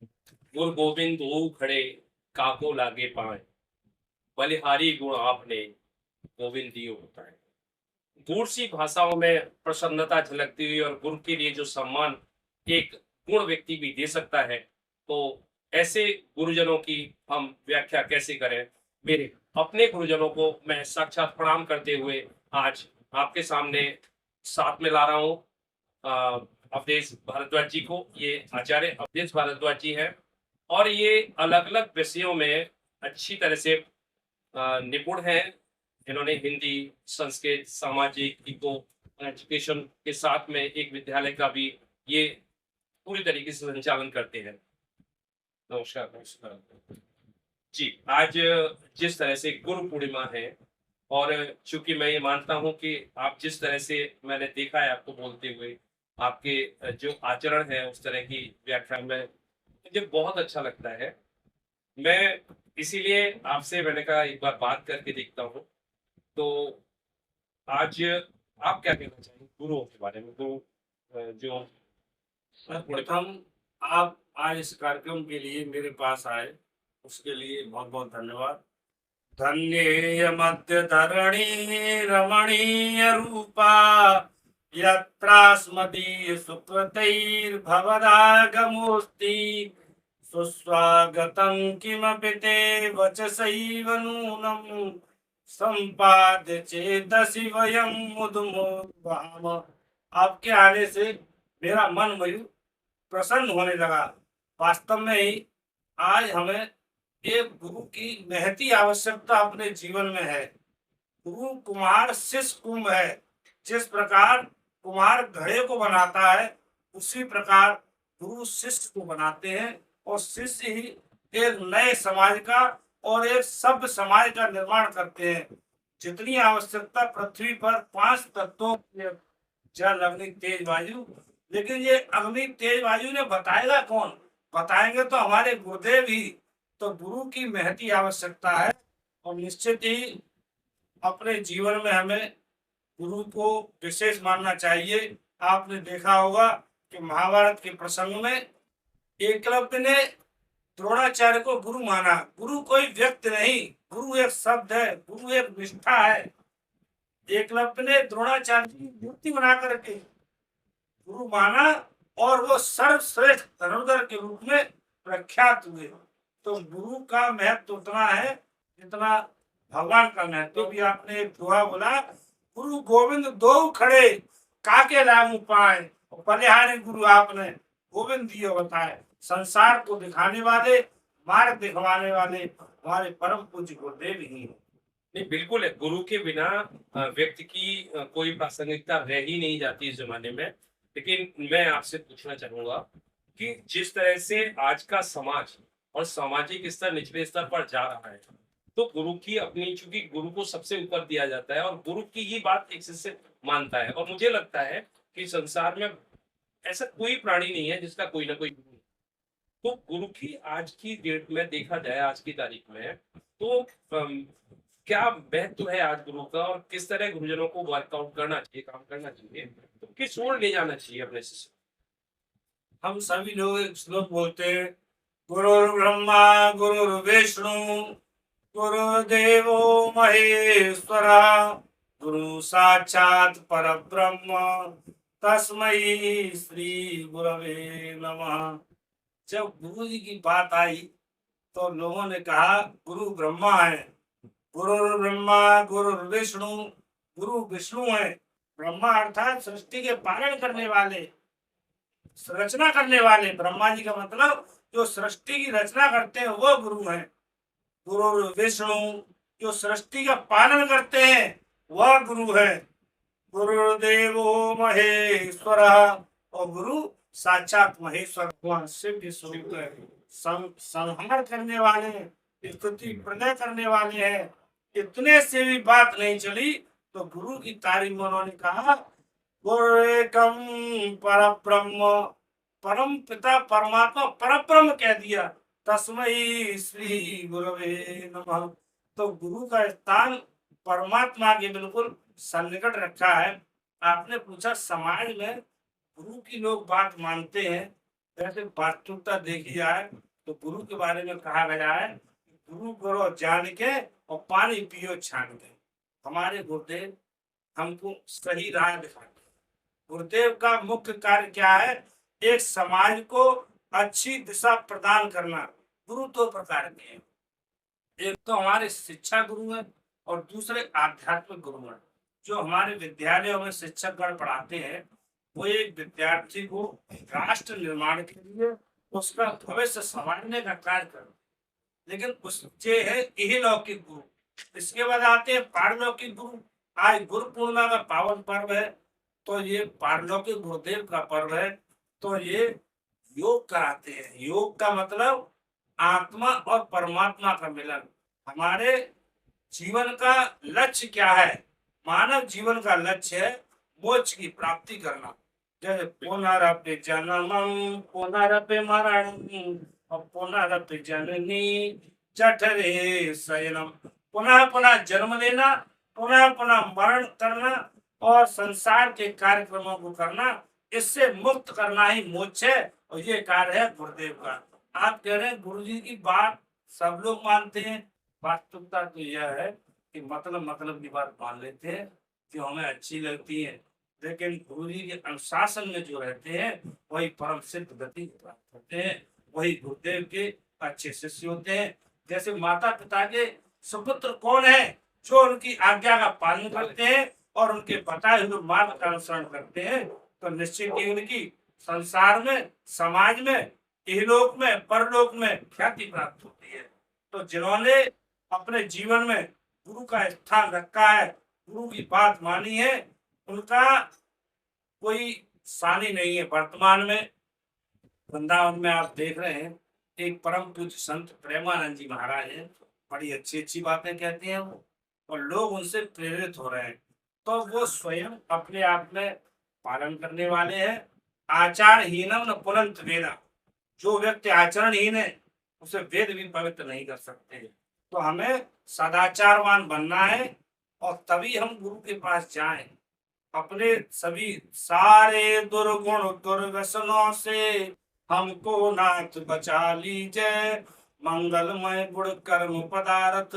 गुरु गोविंद हो खड़े, काको लागे पाए, बलिहारी गुण आपने, गोविंद दियो बताए। दूर सी भाषाओं में प्रसन्नता झलकती हुई और गुरु के लिए जो सम्मान एक गुण व्यक्ति भी दे सकता है, तो ऐसे गुरुजनों की हम व्याख्या कैसे करें। मेरे अपने गुरुजनों को मैं साक्षात प्रणाम करते हुए आज आपके सामने साथ में ला रहा हूँ। अवधेश भारद्वाज जी को, ये आचार्य अवधेश भारद्वाज जी हैं और ये अलग अलग विषयों में अच्छी तरह से निपुण हैं। इन्होंने हिंदी, संस्कृत, सामाजिक, इको एजुकेशन के साथ में एक विद्यालय का भी ये पूरी तरीके से संचालन करते हैं। नमस्कार, नमस्कार जी। आज जिस तरह से गुरु पूर्णिमा है और चूंकि मैं ये मानता हूँ कि आप जिस तरह से मैंने देखा है आपको बोलते हुए, आपके जो आचरण है उस तरह की व्याख्या में मुझे बहुत अच्छा लगता है। मैं इसीलिए आपसे मैंने कहा एक बार बात करके देखता हूँ। तो आज आप क्या कहना चाहेंगे गुरुओं के बारे में? गुरु जो सर्वप्रथम आप आज इस कार्यक्रम के लिए मेरे पास आए, उसके लिए बहुत-बहुत धन्यवाद। धन्येयमद्य धरणी रमणीय रूपा यत्रास्मदीय सुकृतैर्भवदागमोऽस्ति सुस्वागतं किमपि ते वचसैव नूनं सम्पाद्य चेदसि वयं मुदमुद्भाम। आपके आने से मेरा मन मयूर प्रसन्न होने लगा। वास्तव में ही आज हमें एक गुरु की महती आवश्यकता अपने जीवन में है। गुरु कुम्हार शिष्य कुंभ है। जिस प्रकार कुम्हार घड़े को बनाता है, उसी प्रकार गुरु शिष्य को बनाते हैं और शिष्य ही एक नए समाज का और एक सभ्य समाज का निर्माण करते हैं। जितनी आवश्यकता पृथ्वी पर 5 तत्वों की है, जल, अग्नि, तेज, वायु, लेकिन ये अग्नि, तेज, वायु ने बताएगा कौन? बताएंगे तो हमारे गुरुदेव ही। तो गुरु की महती आवश्यकता है और निश्चित ही अपने जीवन में हमें गुरु को विशेष मानना चाहिए। आपने देखा होगा कि महाभारत के प्रसंग में एकलव्य ने द्रोणाचार्य को गुरु माना। गुरु कोई व्यक्ति नहीं, गुरु एक शब्द है, गुरु एक निष्ठा है। एकलव्य ने द्रोणाचार्य की मूर्ति बना करके गुरु माना और वो सर्वश्रेष्ठ धनुर्धर के रूप में प्रख्यात हुए। तो गुरु का महत्व उतना है जितना भगवान का महत्व। भी आपने एक दोहा बोला, गुरु गोविंद दो खड़े, काके लागू पाए, बलिहारी गुरु आपने, गोविंद दियो बताए। संसार को दिखाने वाले, मार्ग दिखवाने वाले हमारे परम पूज्य गुरुदेव ही हैं। नहीं, बिल्कुल है। गुरु के बिना व्यक्ति की कोई प्रासंगिकता रह ही नहीं जाती इस जमाने में। लेकिन मैं आपसे पूछना चाहूंगा कि जिस तरह से आज का समाज और सामाजिक स्तर निचले स्तर पर जा रहा है, तो गुरु की अपनी, चूंकि गुरु को सबसे ऊपर दिया जाता है और गुरु की ही बात एक शिष्य मानता है, और मुझे लगता है कि संसार में ऐसा कोई प्राणी नहीं है जिसका कोई ना कोई गुरु नहीं। तो गुरु की आज की डेट में देखा जाए, आज की तारीख में, तो क्या महत्व है आज गुरु का और किस तरह गुरुजनों को वर्कआउट करना चाहिए, काम करना चाहिए, तो किस ओर ले जाना चाहिए अपने शिष्य हम सभी लोग एक श्लोक बोलते हैं, गुरुर् ब्रह्मा गुरुर्विष्णु गुरुदेवो महेश्वरा गुरु साक्षात परब्रह्म तस्मै श्री गुरवे नमः। जब गुरु जी की बात आई तो लोगों ने कहा गुरु ब्रह्मा है, गुरु ब्रह्मा गुरु विष्णु, गुरु विष्णु है। ब्रह्मा अर्थात सृष्टि के पालन करने वाले, रचना करने वाले। ब्रह्मा जी का मतलब जो सृष्टि की रचना करते हैं वो गुरु हैं। गुरु विष्णु जो सृष्टि का पालन करते हैं वह गुरु है। गुरुदेवो महेश्वर, और गुरु साक्षात महेश्वर भगवान शिव के स्वरूप है। संहार करने वाले, स्तुति प्रलय करने वाले हैं। इतने से भी बात नहीं चली तो गुरु की तारीफ में उन्होंने कहा, गुरु एकम पर ब्रह्म, परम पिता परमात्मा परब्रह्म कह दिया। तस्मै श्री गुरवे नमः। तो गुरु का स्थान परमात्मा के बिल्कुल सन्निकट रखा है। आपने पूछा समाज में गुरु की लोग बात मानते हैं, वैसे वास्तविकता देखी जाए तो गुरु के बारे में कहा गया है, गुरु करो जान के और पानी पियो छान के। हमारे गुरुदेव हमको सही राह दिखाते हैं। गुरुदेव का मुख्य कार्य क्या है? एक समाज को अच्छी दिशा प्रदान करना। गुरु दो प्रकार के हैं, एक तो हमारे शिक्षा गुरु हैं और दूसरे आध्यात्मिक गुरु हैं। जो हमारे विद्यालयों में शिक्षक गण पढ़ाते हैं, वो एक विद्यार्थी को राष्ट्र निर्माण के लिए उसका भविष्य संवारने का कार्य करते हैं। लेकिन उससे है यही लौकिक गुरु। इसके बाद आते हैं पारलौकिक गुरु। आज गुरु पूर्णिमा का पावन पर्व है, तो ये पारलौकिक गुरुदेव का पर्व है, तो ये योग कराते हैं। योग का मतलब आत्मा और परमात्मा का मिलन। हमारे जीवन का लक्ष्य क्या है? मानव जीवन का लक्ष्य है मोक्ष की प्राप्ति करना। जैसे पुनरपि जन्मं पुनरपि मरणं और पुनरपि जननी जठरे शयनम। पुनः पुनः जन्म लेना, पुनः पुनः मरण करना और संसार के कार्यक्रमों को करना, इससे मुक्त करना ही मोक्ष है। और ये कार्य है गुरुदेव का। आप कह रहे हैं गुरु जी की बात सब लोग मानते हैं, वास्तविकता तो यह है कि मतलब की बात मान लेते हैं जो हमें अच्छी लगती है, लेकिन गुरु जी के अनुशासन में जो रहते हैं वही परम सिद्ध गति प्राप्त होते हैं, वही गुरुदेव के अच्छे शिष्य होते हैं। जैसे माता पिता के सुपुत्र कौन है? जो उनकी आज्ञा का पालन करते हैं और उनके बताए हुए मार्ग का अनुसरण करते हैं, तो निश्चित ही उनकी संसार में, समाज में, इहलोक में, परलोक में ख्याति प्राप्त होती है। तो जिन्होंने अपने जीवन में गुरु का स्थान रखा है, गुरु की बात मानी है, उनका कोई सानी नहीं है। वर्तमान में वृंदावन में आप देख रहे हैं, एक परम पूज्य संत प्रेमानंद जी महाराज हैं, बड़ी अच्छी अच्छी बातें कहते हैं वो, और लोग उनसे प्रेरित हो रहे हैं। तो वो स्वयं अपने आप में पालन करने वाले हैं। आचारहीनम न पुनंत वेदा। जो व्यक्ति आचरणहीन है उसे वेद भी पवित्र नहीं कर सकते। तो हमें सदाचारवान बनना है और तभी हम गुरु के पास जाएं। अपने सभी सारे दुर्गुण दुर्व्यसनों से हमको नाथ बचा लीजिए। मंगलमय गुण कर्म पदार्थ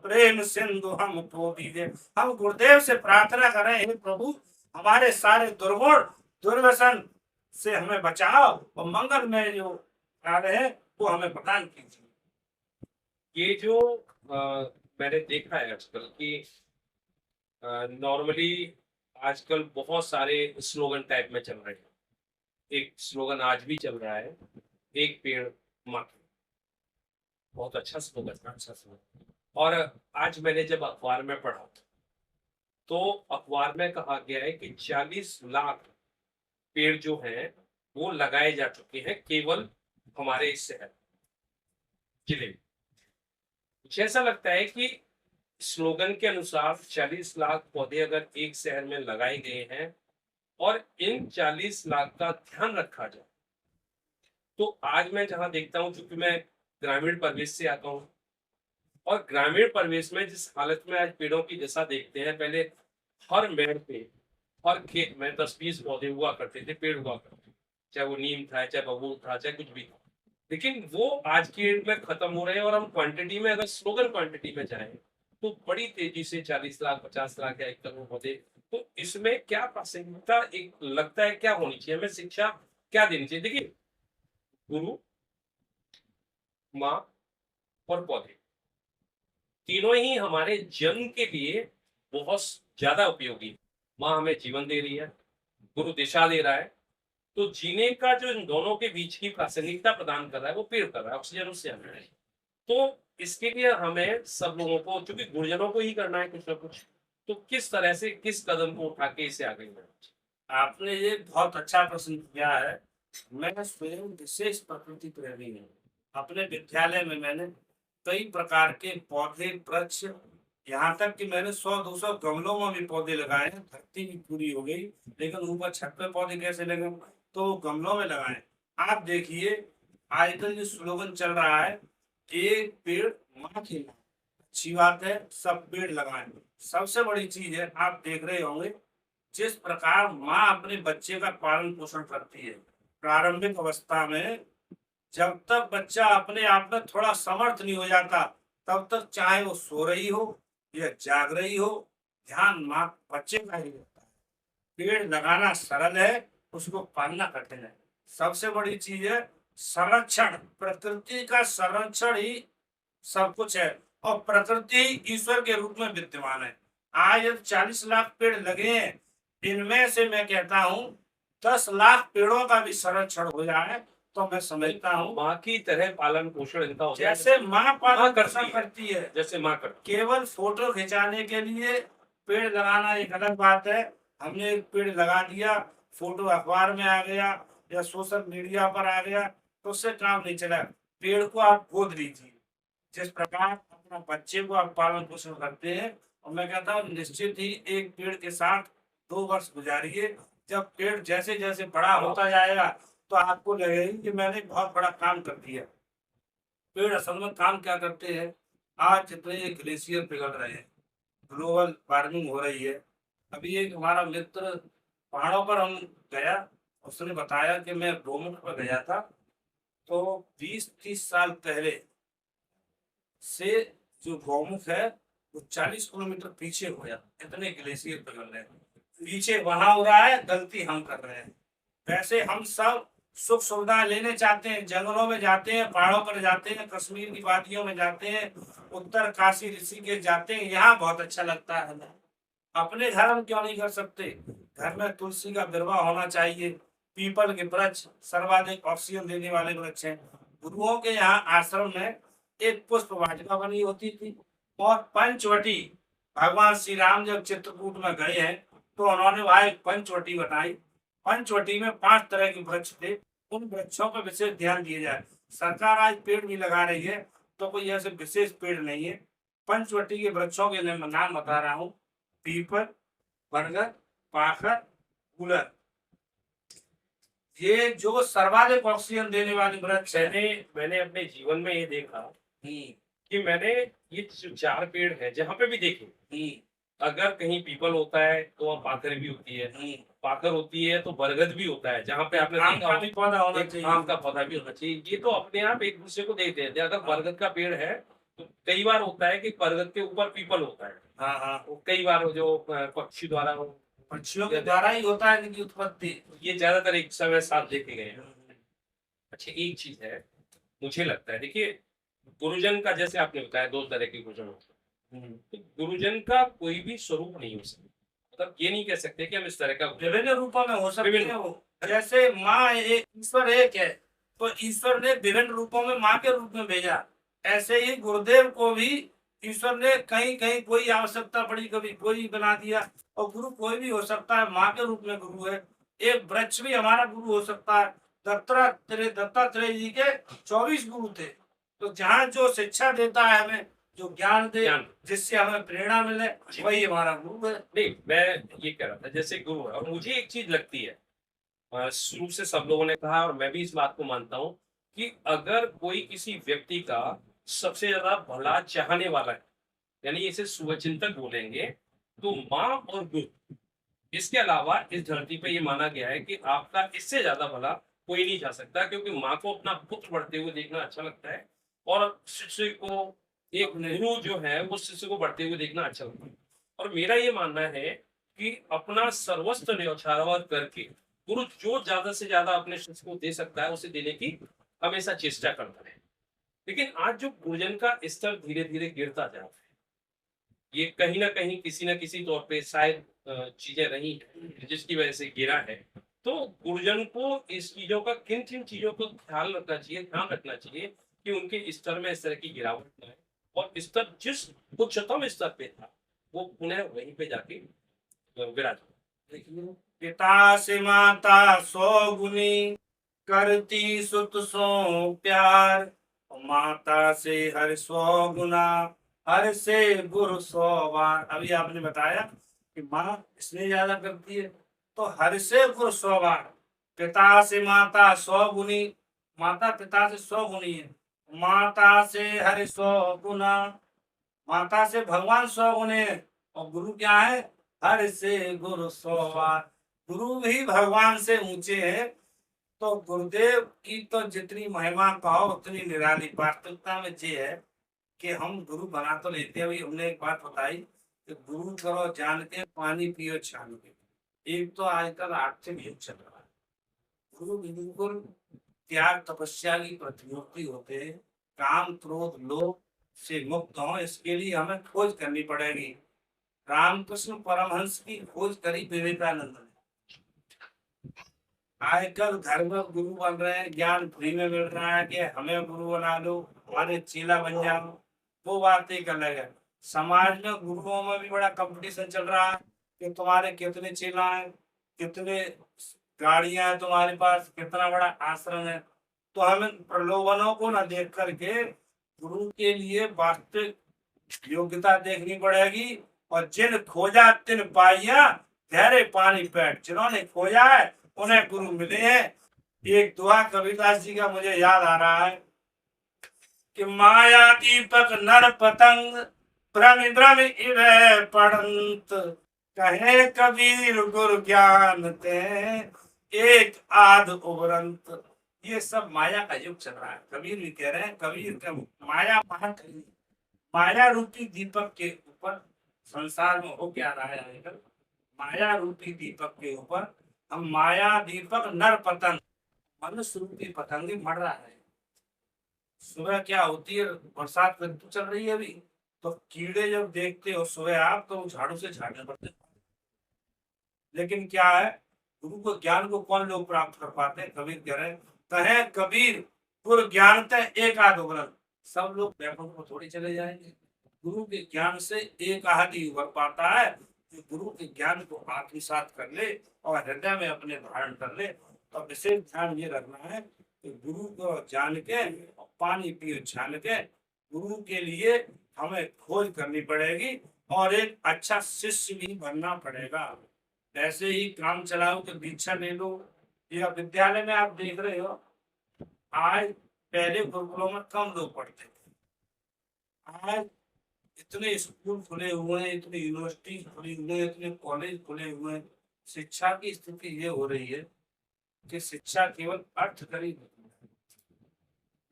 प्रेम सिंधु हमको दीजिए। हम गुरुदेव से प्रार्थना करें, हे प्रभु हमारे सारे दुर्गुण दुर्व्यसन से हमें बचाओ और मंगलमय जो कार्य है वो हमें प्रदान कीजिए। ये जो मैंने देखा है आजकल कि नॉर्मली आजकल बहुत सारे स्लोगन टाइप में चल रहे हैं। एक स्लोगन आज भी चल रहा है, एक पेड़ मात्र। बहुत अच्छा स्लोगन, अच्छा स्लोगन। और आज मैंने जब अखबार में पढ़ा तो अखबार में कहा गया है कि 40 लाख पेड़ जो हैं वो लगाए जा चुके हैं केवल हमारे इस शहर जिले में। मुझे ऐसा लगता है कि स्लोगन के अनुसार 40 लाख पौधे अगर एक शहर में लगाए गए हैं और इन 40 लाख का ध्यान रखा जाए, तो आज मैं जहां देखता हूं, क्योंकि मैं ग्रामीण परिवेश से आता हूं, और ग्रामीण परिवेश में जिस हालत में आज पेड़ों की दशा देखते हैं, पहले हर मेड़ पे, हर खेत में 10-20 पौधे हुआ करते थे, पेड़ हुआ करते थे, चाहे वो नीम था, चाहे बबूल था, चाहे कुछ भी था। लेकिन वो आज की डेट में खत्म हो रहे हैं। और हम क्वांटिटी में, अगर स्लोगन क्वांटिटी में जाएं तो बड़ी तेजी से 40 लाख 50 लाख या 1 करोड़ पौधे। तो इसमें क्या प्रासंगिकता एक लगता है क्या होनी चाहिए? हमें शिक्षा क्या देनी चाहिए? देखिए, गुरु, माँ और पौधे तीनों ही हमारे जन्म के लिए बहुत ज्यादा उपयोगी। माँ हमें जीवन दे रही है, गुरु दिशा दे रहा है, तो जीने का जो इन दोनों के बीच की प्रासंगिकता प्रदान कर रहा है वो पेड़ कर रहा है, ऑक्सीजन उससे हमें है। तो इसके लिए हमें सब लोगों को, क्योंकि गुरुजनों को ही करना है कुछ ना कुछ, तो किस तरह से, किस कदम को उठा के इसे आगे बढ़ाना चाहिए? आपने ये बहुत अच्छा प्रश्न किया है। मैं स्वयं विशेष प्रकृति प्रेमी हूँ। अपने विद्यालय में मैंने कई प्रकार के पौधे, वृक्ष, यहाँ तक कि मैंने 100-200 गमलों में भी पौधे लगाए हैं। धरती भी पूरी हो गई, लेकिन ऊपर छत पे पौधे कैसे लगे? तो गमलों में लगाए। आप देखिए आजकल जो स्लोगन चल रहा है, एक पेड़ माँ के नाम। अच्छी बात है, सब पेड़ लगाएं। सबसे बड़ी चीज है, आप देख रहे होंगे जिस प्रकार माँ अपने बच्चे का पालन पोषण करती है, प्रारंभिक अवस्था में जब तक बच्चा अपने आप में थोड़ा समर्थ नहीं हो जाता, तब तक चाहे वो सो रही हो या जाग रही हो, ध्यान माँ बच्चे का ही रहता है। पेड़ लगाना सरल है, उसको पालना कठिन है। सबसे बड़ी चीज है संरक्षण। प्रकृति का संरक्षण ही सब कुछ है, और प्रकृति ही ईश्वर के रूप में विद्यमान है। आज जब 40 लाख पेड़ लगे हैं, इनमें से मैं कहता हूँ 10 लाख पेड़ों का भी संरक्षण हो जाए तो मैं समझता हूँ माँ की तरह पालन पोषण इनका हो जाए, जैसे माँ पालन पोषण करती करती है। जैसे माँ करती केवल फोटो खिंचाने के लिए पेड़ लगाना एक अलग बात है। हमने एक पेड़ लगा दिया, फोटो अखबार में आ गया या सोशल मीडिया पर आ गया, तो उससे काम नहीं चला। पेड़ को आप गोद लीजिए, जिस प्रकार अपना बच्चे को आप पालन पोषण करते हैं, और मैं कहता हूँ निश्चित ही एक पेड़ के साथ 2 वर्ष गुजारिए। जब पेड़ जैसे जैसे बड़ा होता जाएगा तो आपको लगेगा कि मैंने बहुत बड़ा काम कर दिया। पेड़ असल में काम क्या करते हैं? आज जितने ये ग्लेशियर पिघल रहे हैं, ग्लोबल वार्मिंग हो रही है। अभी एक हमारा मित्र पहाड़ों पर हम गया, उसने बताया कि मैं गोमुख पर गया था, तो 20-30 साल पहले से जो गौमुख है वो 40 किलोमीटर पीछे हो गया। इतने ग्लेशियर पिघल रहे हैं, पीछे वहां हो रहा है, गलती हम कर रहे हैं। वैसे हम सब सुख सुविधा लेने चाहते हैं, जंगलों में जाते हैं, पहाड़ों पर जाते हैं, कश्मीर की वादियों में जाते हैं, उत्तर काशी ऋषिकेश जाते हैं, यहाँ बहुत अच्छा लगता है हमें। अपने घर हम क्यों नहीं कर सकते? घर में तुलसी का विरवा होना चाहिए। पीपल के वृक्ष सर्वाधिक ऑक्सीजन देने वाले वृक्ष हैं। गुरुओं के यहाँ आश्रम में एक पुष्प वाटिका बनी होती थी, और पंचवटी, भगवान श्री राम जब चित्रकूट में गए हैं तो उन्होंने वहां एक पंचवटी बनाई। पंचवटी में 5 तरह के वृक्ष थे, उन वृक्षों पर विशेष ध्यान दिया जाए। सरकार आज पेड़ भी लगा रही है, तो कोई ऐसे विशेष पेड़ नहीं है। पंचवटी के वृक्षों के नाम बता रहा हूँ: पीपल, बरगद, पाखर, गूलर। ये जो सर्वाधिक ऑक्सीजन देने वाले वृक्ष है। मैंने अपने जीवन में ये देखा हम्म, कि मैंने ये जो 4 पेड़ है जहाँ पे भी देखे, हम्म, अगर कहीं पीपल होता है तो वहाँ पाखर भी होती है, हम्म। पाखर होती है तो बरगद भी होता है। जहाँ पे आपने आम देखा का हो, भी पौधा होना एक चाहिए। आम का पौधा भी होना चाहिए। ये तो अपने आप एक दूसरे को देते हैं। अगर बरगद का पेड़ है तो कई बार होता है कि बरगद के ऊपर पीपल होता है। हाँ हाँ, वो कई बार जो पक्षी द्वारा पक्षियों के द्वारा ही होता है इनकी उत्पत्ति। ये ज्यादातर एक समय साथ देखे गए हैं। अच्छा, एक चीज है मुझे लगता है, देखिए गुरुजन का, जैसे आपने बताया 2 तरह के गुरुजन होते हैं, तो गुरुजन का कोई भी स्वरूप नहीं हो सकता। मतलब ये नहीं कह सकते कि हम इस तरह का विभिन्न रूपों में हो सकते विभिन्न हैं वो। जैसे माँ एक, ईश्वर एक है, तो ईश्वर ने विभिन्न रूपों में माँ के रूप में भेजा। ऐसे ही गुरुदेव को भी ईश्वर ने कहीं कहीं कोई आवश्यकता पड़ी, कभी कोई बना दिया। और गुरु कोई भी हो सकता है, माँ के रूप में गुरु है। एक वृक्ष भी हमारा गुरु हो सकता है। दत्तात्रेय जी के 24 गुरु थे। तो जहाँ जो शिक्षा देता है हमें, जो ज्ञान दे, जिससे हमें प्रेरणा मिले, वही हमारा गुरु है। नहीं, मैं ये कह रहा था जैसे गुरु है। और मुझे एक चीज लगती है, शुरू से सब लोगों ने कहा और मैं भी इस बात को मानता हूँ कि अगर कोई किसी व्यक्ति का सबसे ज्यादा भला चाहने वाला है, यानी इसे शुभचिंतक बोलेंगे, तो माँ और गुरु। इसके अलावा इस धरती पे ये माना गया है कि आपका इससे ज्यादा भला कोई नहीं जा सकता, क्योंकि माँ को अपना पुत्र बढ़ते हुए देखना अच्छा लगता है, और शिष्य को, एक गुरु जो है वो शिष्य को बढ़ते हुए देखना अच्छा लगता है। और मेरा ये मानना है कि अपना सर्वस्व न्यौछावर करके गुरु जो ज्यादा से ज्यादा अपने शिष्य को दे सकता है उसे देने की हमेशा चेष्टा करता है। लेकिन आज जो गुरुजन का स्तर धीरे धीरे गिरता जा रहा है, ये कहीं ना कहीं किसी न किसी तौर पे शायद चीजें रही हैं जिसकी वजह से गिरा है। तो गुरुजन को इस चीजों का, किन किन चीजों को ख्याल रखना चाहिए, ध्यान रखना चाहिए कि उनके स्तर में इस तरह की गिरावट न आए, और स्तर जिस उच्चतम स्तर पे था वो पुनः वहीं पे जाके विराज। देखिए, पिता से माता 100 गुनी, करती सुत सो प्यार। माता से हर 100 गुना, हर से गुरु 100 बार। अभी आपने बताया कि माँ इसलिए ज्यादा करती है, तो हर से गुरु 100 बार। पिता से माता 100 गुनी, माता पिता से 100 गुनी है। माता से हर 100 गुना, माता से भगवान 100 गुने हैं। और गुरु क्या है? हर से गुरु 100 बार। गुरु भी भगवान से ऊंचे हैं। तो गुरुदेव की तो जितनी महिमा कहो उतनी निराली। वास्तविकता में ये है कि हम गुरु बना तो लेते हैं। अभी हमने एक बात बताई कि गुरु करो जान के, पानी पियो छान के। एक तो आजकल आर्थिक युग चल रहा है। गुरु बिल्कुल त्याग तपस्या की प्रतिमूर्ति होते हैं। काम क्रोध लोभ से मुक्त हो, इसके लिए हमें खोज करनी पड़ेगी। रामकृष्ण परमहंस की खोज करी विवेकानंद ने। आजकल घर में गुरु बन रहे हैं, ज्ञान फ्री में मिल रहा है कि हमें गुरु बना लो, हमारे चेला बन जाओ, वो बात एक अलग है। समाज में गुरुओं में भी बड़ा कंपटीशन चल रहा है कि तुम्हारे कितने चेला हैं, कितने गाड़ियां हैं तुम्हारे पास, कितना बड़ा आश्रम है। तो हमें प्रलोभनों को न देख करके गुरु के लिए वास्तविक योग्यता देखनी पड़ेगी। और जिन खोजा तिन पाइया, गहरे पानी पैठ। जिन्होंने खोजा है उन्हें गुरु मिले हैं। एक दुआ कबीरदास जी का मुझे याद आ रहा है कि माया दीपक नर पतंग, भ्रम भ्रम इवै पड़ंत। कहे कबीर गुरु ज्ञान ते, एक आध उबरंत। ये सब माया का युग चल रहा है। कबीर भी कह रहे हैं, कबीर का माया माया रूपी दीपक के ऊपर संसार में हो क्या रहा है आजकल। माया रूपी दीपक के ऊपर हम माया दीपक नर पतंग, मनुष्य रूपी पतंग मर रहा है। सुबह क्या होती है, बरसात ऋतु चल रही है अभी, तो कीड़े जब देखते हो सुबह आप, तो झाड़ू से झाड़ने पड़ते हैं। लेकिन क्या है, गुरु को ज्ञान को कौन लोग प्राप्त कर पाते हैं। कबीर कह रहे हैं, कहे कबीर गुरु ज्ञान ते एक आध उबरन। सब लोग बैकुंठ को थोड़ी चले जाएंगे। गुरु के ज्ञान से एक आध ही उबर पाता है। जो गुरु के ज्ञान को आत्मसात कर ले और हृदय में अपने धारण कर ले, तो विशेष ध्यान ये रखना है कि गुरु को जान के, पानी पियो छान के। गुरु के लिए हमें खोज करनी पड़ेगी और एक अच्छा शिष्य भी बनना पड़ेगा। ऐसे ही काम चलाओ कि दीक्षा ले लो। या विद्यालय में आप देख रहे हो, आज पहले गुरुकुलों में कम लोग पढ़ते थे, आज इतने स्कूल खुले हुए हैं, इतनी यूनिवर्सिटी खुली हुई है, इतने कॉलेज खुले हुए हैं। शिक्षा की स्थिति ये हो रही है कि शिक्षा केवल अर्थ खरीद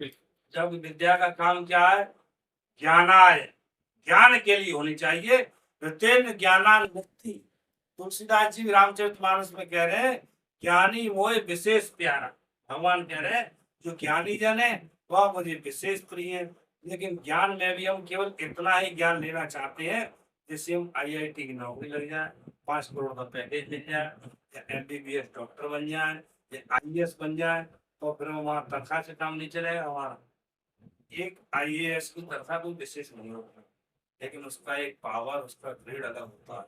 है। जब विद्या का काम क्या है, ज्ञानाय, ज्ञान के लिए होनी चाहिए। ऋतेन ज्ञानान मुक्ति। तुलसीदास जी रामचरितमानस में कह रहे हैं, ज्ञानी मोह विशेष प्यारा। भगवान कह रहे हैं, जो ज्ञानी जन है वह मुझे विशेष प्रिय है। लेकिन ज्ञान में भी हम केवल इतना ही ज्ञान लेना चाहते हैं जिससे हम IIT की नौकरी लग जाए, 5 करोड़ का पैकेज मिल जाए, या MBBS डॉक्टर बन जाए, या IAS बन जाए। तो फिर वहां तनख्वाह से काम नहीं चलेगा हमारा। एक IAS की तनख्वाह कोई विशेष नहीं होता, लेकिन उसका एक पावर, उसका ग्रेड अलग होता है।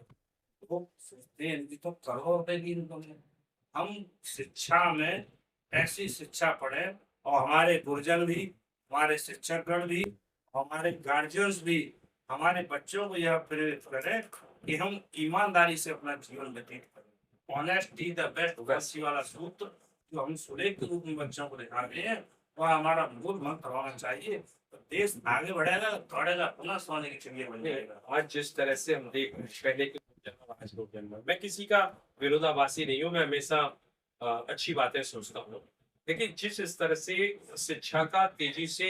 वो सोचते हैं इनकी तो करोड़ों रुपए की इनकम है। हम शिक्षा में ऐसी शिक्षा पढ़े और हमारे गुरुजन भी, हमारे शिक्षकगण भी, हमारे गार्जियंस भी हमारे बच्चों को यह प्रेरित करें कि हम ईमानदारी से अपना जीवन व्यतीत करें। ऑनेस्टी द बेस्ट पॉलिसी वाला सूत्र जो हम सुलेख के रूप में बच्चों को दिखाते हैं, वह हमारा मूल मंत्र होना चाहिए। तो देश आगे बढ़ेगा, दौड़ेगा, पुनः सोने की चिड़िया बन जाएगा। आज जिस तरह से हम देख रहे हैं, पहले के जन्म और आज के जन्म, मैं किसी का विरोधाभासी नहीं हूँ, मैं हमेशा अच्छी बातें सोचता हूँ। लेकिन जिस इस तरह से शिक्षा का तेजी से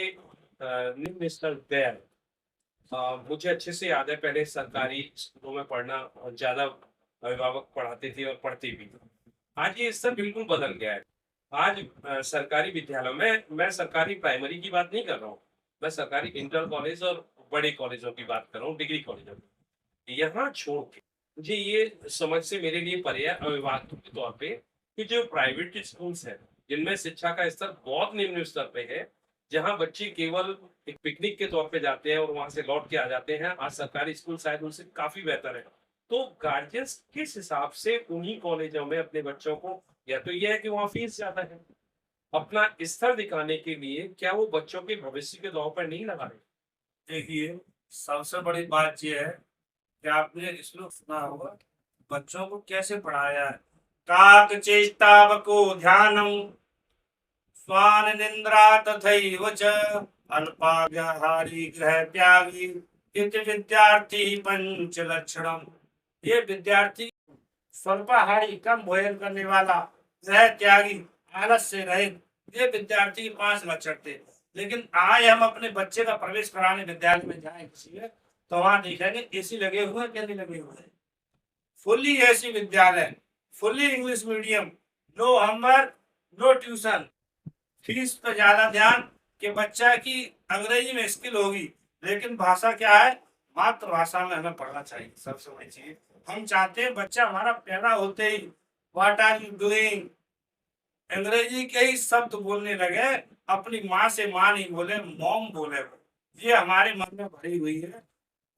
निम्न स्तर गया, मुझे अच्छे से याद है, पहले सरकारी स्कूलों में पढ़ना और ज्यादा अभिभावक पढ़ाते थे और पढ़ते भी। आज ये स्तर बिल्कुल बदल गया है। आज सरकारी विद्यालयों में, मैं सरकारी प्राइमरी की बात नहीं कर रहा हूँ, मैं सरकारी इंटर कॉलेज और बड़े कॉलेजों की बात कर रहा हूँ, डिग्री कॉलेजों की। यहाँ छोड़ के मुझे ये समझ से मेरे लिए परे है अभिभावक के तौर पे कि जो प्राइवेट स्कूल्स हैं जिनमें शिक्षा का स्तर बहुत निम्न स्तर पे है, जहाँ बच्चे केवल एक पिकनिक के तौर पे जाते हैं और वहां से लौट के आ जाते हैं, आज सरकारी स्कूल शायद उनसे काफी बेहतर है। तो गार्जियंस किस हिसाब से उन्हीं कॉलेजों में अपने बच्चों को, या तो यह है कि वहाँ फीस ज्यादा है, अपना स्तर दिखाने के लिए, क्या वो बच्चों के भविष्य के दांव पर नहीं लगा रहे। देखिए, सबसे बड़ी बात यह है कि आपने श्लोक सुना होगा, बच्चों को कैसे पढ़ाया है। काक चेष्टावको ध्यानम, स्वान निंद्रा तथैव च, अल्पाहारी गृह त्यागी, इति विद्यार्थी पंच लक्षणम। ये विद्यार्थी स्वल्पाहारी, कम भोजन करने वाला, गृह त्यागी, आलस से रहित, ये विद्यार्थी के 5 लक्षण थे। लेकिन आज हम अपने बच्चे का प्रवेश कराने विद्यालय में जाए किसी में, तो वहां देखेंगे एसी लगे हुए हैं क्या नहीं लगे हुए हैं। फुल्ली एसी विद्यालय, fully English medium, no homework, no tuition, fees पे ज्यादा ध्यान कि बच्चा की अंग्रेजी में स्किल होगी, लेकिन भाषा क्या है, मातृभाषा में हमें पढ़ना चाहिए। सबसे बड़ी चीज हम चाहते हैं बच्चा हमारा पैदा होते ही व्हाट आर यू डूइंग अंग्रेजी के ही शब्द बोलने लगे, अपनी माँ से माँ नहीं बोले, मॉम बोले। ये हमारे मन में भरी हुई है।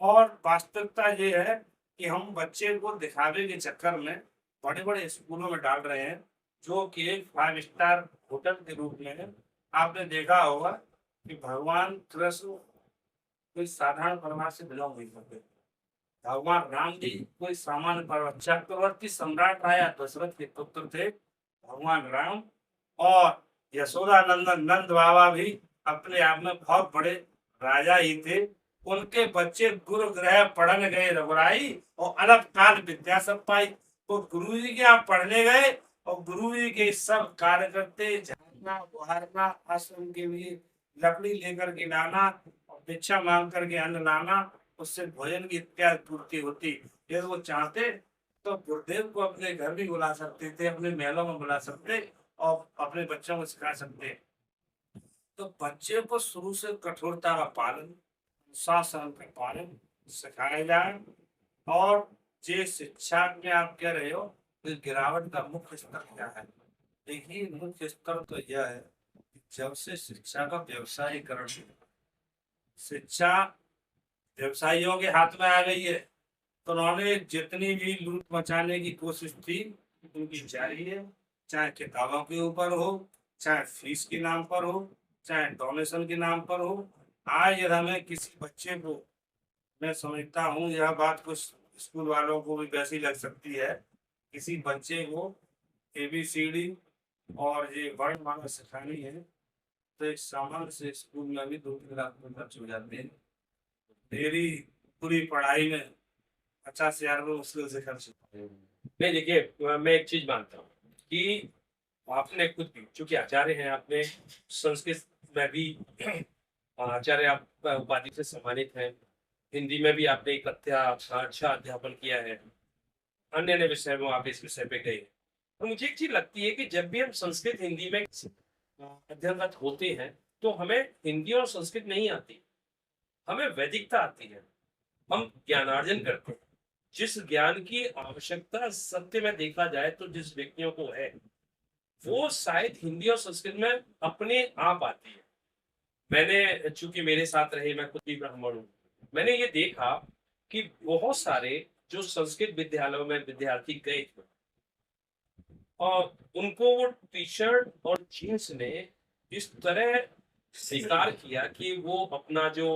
और वास्तविकता ये है कि हम बच्चे को दिखावे के चक्कर में बड़े बड़े स्कूलों में डाल रहे हैं, जो कि एक 5 स्टार होटल के रूप में है। आपने देखा होगा कि भगवान कृष्ण कोई साधारण परिवार से बिलोंग नहीं करते। भगवान राम जी कोई सामान्य परिवार, चक्रवर्ती सम्राट राजा दशरथ के पुत्र थे भगवान राम। और यशोदा नंदन नंद बाबा भी अपने आप में बहुत बड़े राजा ही थे। उनके बच्चे गुरु गृह पढ़ने गए रघुराई, और अलग काल विद्या सब पाई। तो गुरु जी के यहाँ पढ़ने गए, और गुरु जी के सब कार्य करते, झाड़ना बुहारना, आश्रम के लिए लकड़ी लेकर के लाना, और भिक्षा मांग करके अन्न लाना, उससे भोजन की इत्यादि पूर्ति होती। यदि वो चाहते तो गुरुदेव को अपने घर भी बुला सकते थे, अपने महलों में बुला सकते, और अपने बच्चों को सिखा सकते। तो बच्चे को शुरू से कठोरता का पालन, शासन का पालन सिखाया जाए। और जे शिक्षा में आप कह रहे हो, तो गिरावट का मुख्य स्तर क्या है? देखिए, मुख्य स्तर तो यह है कि जब से शिक्षा का व्यवसायीकरण, शिक्षा व्यवसायियों के हाथ में आ गई है, तो उन्होंने जितनी भी लूट मचाने की कोशिश थी उनकी जारी है। चाहे किताबों के ऊपर हो, चाहे फीस के नाम पर हो, चाहे डोनेशन के नाम पर हो। आज यदि हमें किसी बच्चे को, मैं समझता हूँ यह बात कुछ स्कूल वालों को भी वैसी लग सकती है, किसी बच्चे को ABCD और ये वर्णमाला सिखानी है, तो एक सामान्य से स्कूल में भी 2-3 लाख रुपए खर्च हो जाते हैं। मेरी पूरी पढ़ाई में 50,000 रुपये मुश्किल से खर्च होते हैं। नहीं, देखिए, मैं एक चीज मानता हूँ कि आपने खुद भी, चूंकि आचार्य हैं, आपने संस्कृत में भी आचार्य आप उपाधि से सम्मानित हैं, हिंदी में भी आपने एक अच्छा अध्यापन किया है, अन्य अन्य विषय में आप इस विषय पे गए। तो मुझे एक चीज लगती है कि जब भी हम संस्कृत हिंदी में अध्ययनरत होते हैं, तो हमें हिंदी और संस्कृत नहीं आती, हमें वैदिकता आती है। हम ज्ञानार्जन करते हैं, जिस ज्ञान की आवश्यकता सत्य में देखा जाए तो जिस व्यक्तियों को है, वो शायद हिंदी और संस्कृत में अपने आप आती है। मैंने, चूंकि मेरे साथ रहे, मैं खुद भी ब्राह्मण हूँ, मैंने ये देखा कि बहुत सारे जो संस्कृत विद्यालयों में विद्यार्थी गए थे, और उनको वो टी शर्ट और जीन्स ने इस तरह स्वीकार किया कि वो अपना जो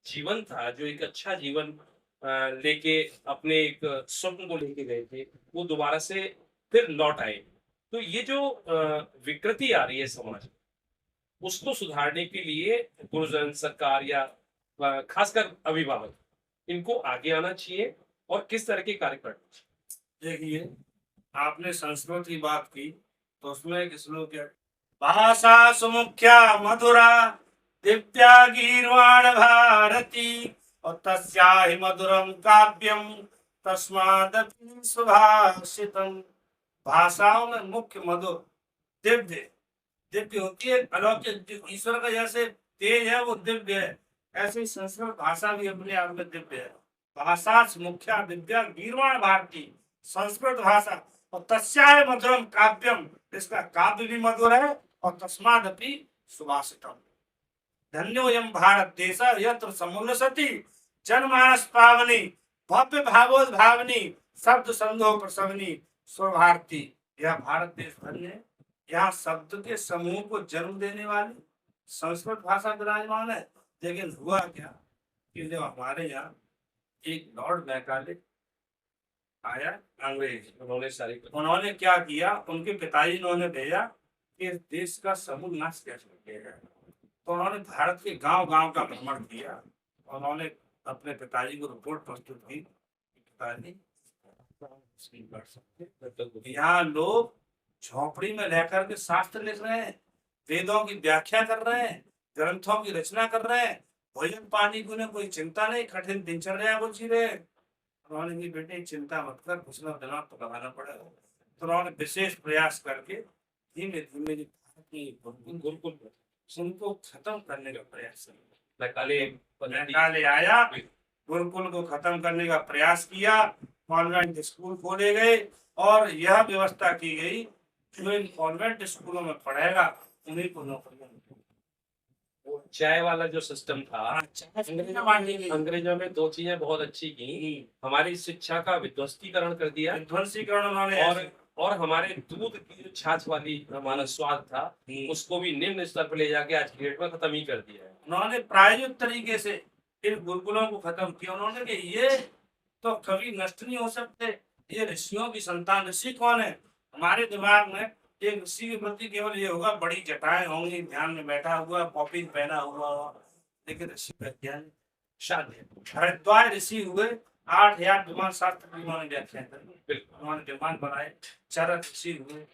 जीवन था, जो एक अच्छा जीवन लेके अपने एक स्वप्न को लेके गए थे, वो दोबारा से फिर लौट आए। तो ये जो विकृति आ रही है समाज में, उसको सुधारने के लिए गुरुजन, सरकार या खासकर अभिभावक, इनको आगे आना चाहिए और किस तरह के कार्य करना चाहिए। देखिए, आपने संस्कृत की बात की, तो उसमें एक श्लोक है, भाषा सुमुख्या मधुरा दिव्या गीर्वाण भारती, और तस्याहि मधुरम काव्यम तस्मादपि सुभाषितम। भाषाओं में मुख्य मधुर, दिव्य, दिव्य होती है, अलौकिक। ईश्वर का जैसे तेज है वो दिव्य है, ऐसे ही संस्कृत भाषा भी अपने आप में दिव्य है। भाषा मुख्या दिव्या गीर्वाण भारती, संस्कृत भाषा, और तस्याय मधुरम काव्यम, इसका काव्य भी मधुर है, और तस्मादपि सुभाषितम। धन्योयम भारत देश यत्र समुल्लसति जनमानस पावनी, भव्य भावोद भावनी, शब्द संधो प्रसवनी स्वभारती। यह भारत देश धन्य है, यहाँ शब्द के समूह को जन्म देने वाली संस्कृत भाषा विराजमान है। लेकिन हुआ क्या कि जब हमारे यहाँ एक लॉर्ड मैकाले आया अंग्रेज, उन्होंने क्या किया, उनके पिताजी ने उन्हें भेजा कि इस देश का समूल नाश कैसे किया जाए। तो उन्होंने भारत के गांव गांव का भ्रमण किया, उन्होंने अपने पिताजी को रिपोर्ट प्रस्तुत की, पिताजी यहाँ लोग झोपड़ी में रहकर के शास्त्र लिख रहे हैं, वेदों की व्याख्या कर रहे हैं, ग्रंथों की रचना कर रहे हैं, भोजन पानी की उन्हें कोई चिंता नहीं, कठिन दिनचर्या को जी रहे हैं। उन्होंने की बेटे चिंता मत कर, कुछ ना दिमाग तो लगाना पड़ेगा। तो उन्होंने विशेष प्रयास करके धीमे धीमे जो भारत की गुरुकुल उनको खत्म करने का प्रयास किया। मैकाले आया, गुरुकुल को खत्म करने का प्रयास किया, कॉन्वेंट स्कूल खोले गए और यह व्यवस्था की गई जो इन कॉन्वेंट स्कूलों में पढ़ेगा उन्हीं को नौकरियां मिलेंगी। वो चाय वाला जो सिस्टम था, अंग्रेजों में दो चीजें बहुत अच्छी की, हमारी शिक्षा का विध्वस्तीकरण कर दिया, विध्वंसीकरण उन्होंने और हमारे दूध की जो छाछ वाली हमारा स्वाद था उसको भी निम्न स्तर पर ले जाके आज की डेट में खत्म ही कर दिया है। उन्होंने प्रायोजित तरीके से इन गुरुकुलों को खत्म किया। उन्होंने कि ये तो कभी नष्ट नहीं हो सकते, ये ऋषियों की संतान। ऋषि कौन है? हमारे दिमाग में एक ऋषि के प्रति केवल ये होगा, बड़ी जटाएं होंगी, ध्यान में बैठा हुआ, कॉपी पहना हुआ, लेकिन ऋषि वैज्ञानिक शादी भरद्वाज ऋषि हुए, 8000 विमान शास्त्र की उन्होंने व्याख्या करी, उन्होंने विमान बनाए। चरक ऋषि हुए,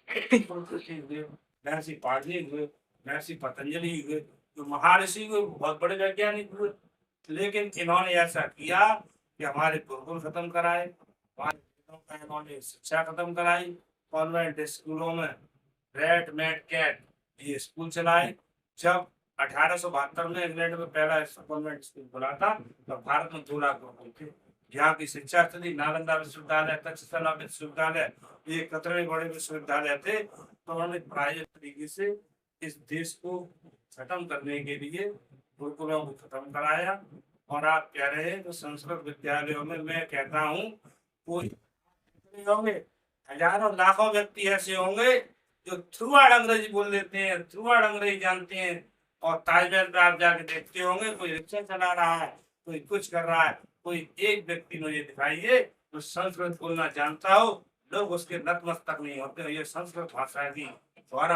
महर्षि पाणिनि हुए, महर्षि पतंजलि हुए, जो महर्षि हुए, बहुत बड़े वैज्ञानिक हुए। लेकिन इन्होंने ऐसा किया कि हमारे गुरुकुल खत्म कराए, इन्होंने शिक्षा खत्म कराई, कॉन्वेंट स्कूलों में रेड मैट कैट ये स्कूल चलाए। जब 1872 में इंग्लैंड में पहला कॉन्वेंट स्कूल खुला था तो भारत में 2 लाख गुरुकुल थे। यहाँ की शिक्षा स्थिति, नालंदा विश्वविद्यालय, तक्षशिला विश्वविद्यालय, ये 17 बड़े विश्वविद्यालय थे। तो उन्होंने प्रायोजित तरीके से इस देश को खत्म करने के लिए गुरुकुलों को खत्म कराया। और आप कह रहे हैं तो संस्कृत विद्यालयों में मैं कहता हूँ कोई होंगे, हजारों लाखों व्यक्ति ऐसे होंगे जो थ्रूआर्ड अंग्रेजी बोल लेते हैं, थ्रूआर्ड अंग्रेजी जानते हैं। और ताजमहल पे आप जाके देखते होंगे, कोई रिक्शा चला रहा है, कोई कुछ कर रहा है, कोई एक व्यक्ति मुझे दिखाइए जो संस्कृत बोलना जानता हो, लोग उसके नतमस्तक नहीं होते। ये संस्कृत भाषा की द्वारा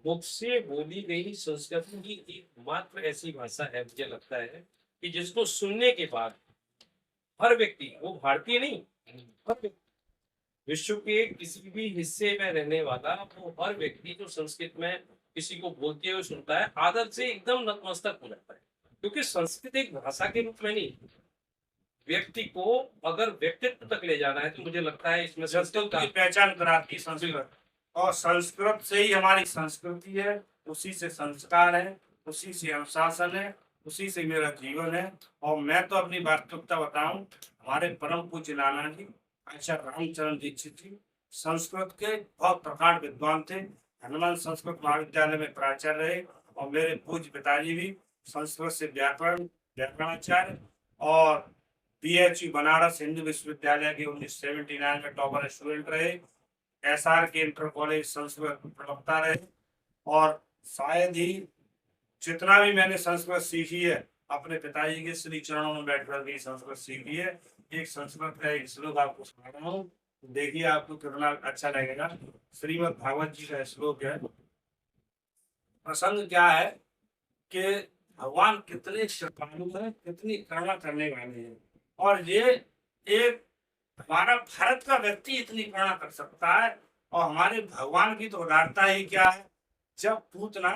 मुझसे बोली गई संस्कृत की एकमात्र ऐसी भाषा है, मुझे लगता है कि जिसको सुनने के बाद हर व्यक्ति, वो भारतीय नहीं, हर व्यक्ति, विश्व के किसी भी हिस्से में रहने वाला, वो हर व्यक्ति जो संस्कृत में किसी को बोलते हुए सुनता है, आदर से एकदम नतमस्तक हो जाता है। क्योंकि संस्कृत एक भाषा के रूप में नहीं, व्यक्ति को अगर व्यक्तित्व तक ले जाना है तो मुझे लगता है इसमें संस्कृत की पहचान कराती संस्कृत। और संस्कृत से ही हमारी संस्कृति है, उसी से संस्कार है, उसी से अनुशासन है, उसी से मेरा जीवन है। और मैं तो अपनी वास्तविकता बताऊं, हमारे परम पूज्य नाना जी आचार्य रामचरण दीक्षित जी संस्कृत के बहुत प्रकांड विद्वान थे। हनुमान संस्कृत महाविद्यालय में प्राचार्य रहे। और मेरे पूज्य पिताजी भी संस्कृत से व्याकरणाचार्य और PHU बनारस हिंदू विश्वविद्यालय के 1979 में टॉपर स्टूडेंट रहे। SR के इंटर कॉलेज संस्कृत प्रवक्ता रहे। और शायद ही जितना भी मैंने संस्कृत सीखी है अपने पिताजी के श्री चरणों में बैठकर भी संस्कृत सीखी है। एक संस्कृत का एक श्लोक आपको सुना रहा हूँ, देखिए आपको कितना अच्छा लगेगा। श्रीमद् भागवत जी का श्लोक है। प्रसंग क्या है कि भगवान कितने श्रद्धालु है, कितनी करुणा करने वाले हैं। और ये एक हमारा भारत का व्यक्ति इतनी करुणा कर सकता है। और हमारे भगवान की तो उदारता ही क्या है, जब पूतना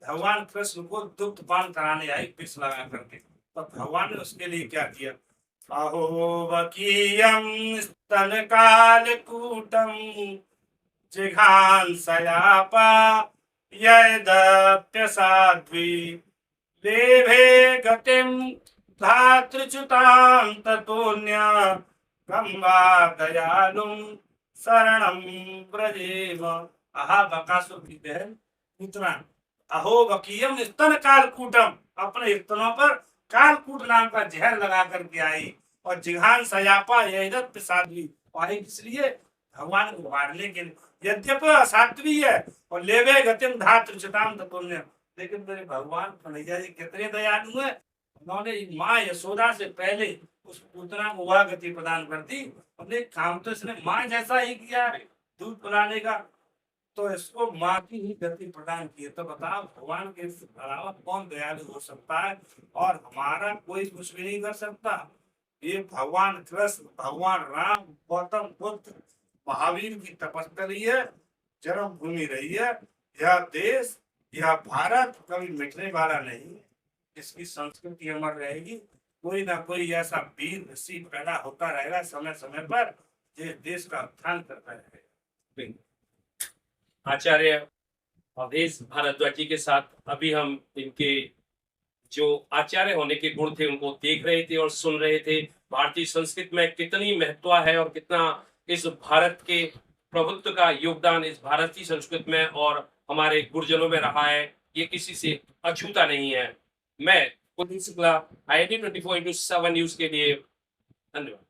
भगवान कृष्ण को दुग्ध पान कराने आई विष लगा करके, तो भगवान ने उसके लिए क्या किया, अहो वकीयम स्तनकालकूटम जिघांसयापा यद्यप्यसाध्वी लेभे गतिम धातृच्युतां ततोऽन्य गम्वा दयालुं शरणं व्रजेम। आहा बकासुर की बहन पूतना, अहो वकीयम स्तन कालकूटम, अपने स्तनों पर कालकूट नाम का जहर लगा करके आई। और जिघान सयापा यदत साध्वी, आई इसलिए भगवान को मारने के लिए। यद्यप असाध्वी है और लेवे गतिम धातृच्युतां ततोऽन्य, लेकिन मेरे भगवान कन्हैया जी कितने दयालु है। उन्होंने माँ यशोदा से पहले उस पूतना को वह गति प्रदान कर दी। अपने काम तो इसने माँ जैसा ही किया दूध पिलाने का, तो इसको माँ की ही गति प्रदान की। तो बताओ भगवान के अलावा कौन दयालु हो सकता है। और हमारा कोई कुछ भी नहीं कर सकता। ये भगवान कृष्ण, भगवान राम, गौतम बुद्ध, महावीर की तपस्या है। जन्मभूमि रही है। यह देश, यह भारत कभी मिटने वाला नहीं। इसकी संस्कृति अमर रहेगी। कोई ना कोई ऐसा वीर ऋषि पैदा होता रहेगा समय समय पर, ये देश का उत्थान करता रहेगा। आचार्य अवधेश भारद्वाज जी के साथ अभी हम इनके जो आचार्य होने के गुण थे उनको देख रहे थे और सुन रहे थे। भारतीय संस्कृति में कितनी महत्व है और कितना इस भारत के प्रभुत्व का योगदान इस भारतीय संस्कृति में और हमारे गुरुजनों में रहा है, ये किसी से अछूता नहीं है। मैं कुलदीप शुक्ला, IIT 24/7 न्यूज के लिए धन्यवाद।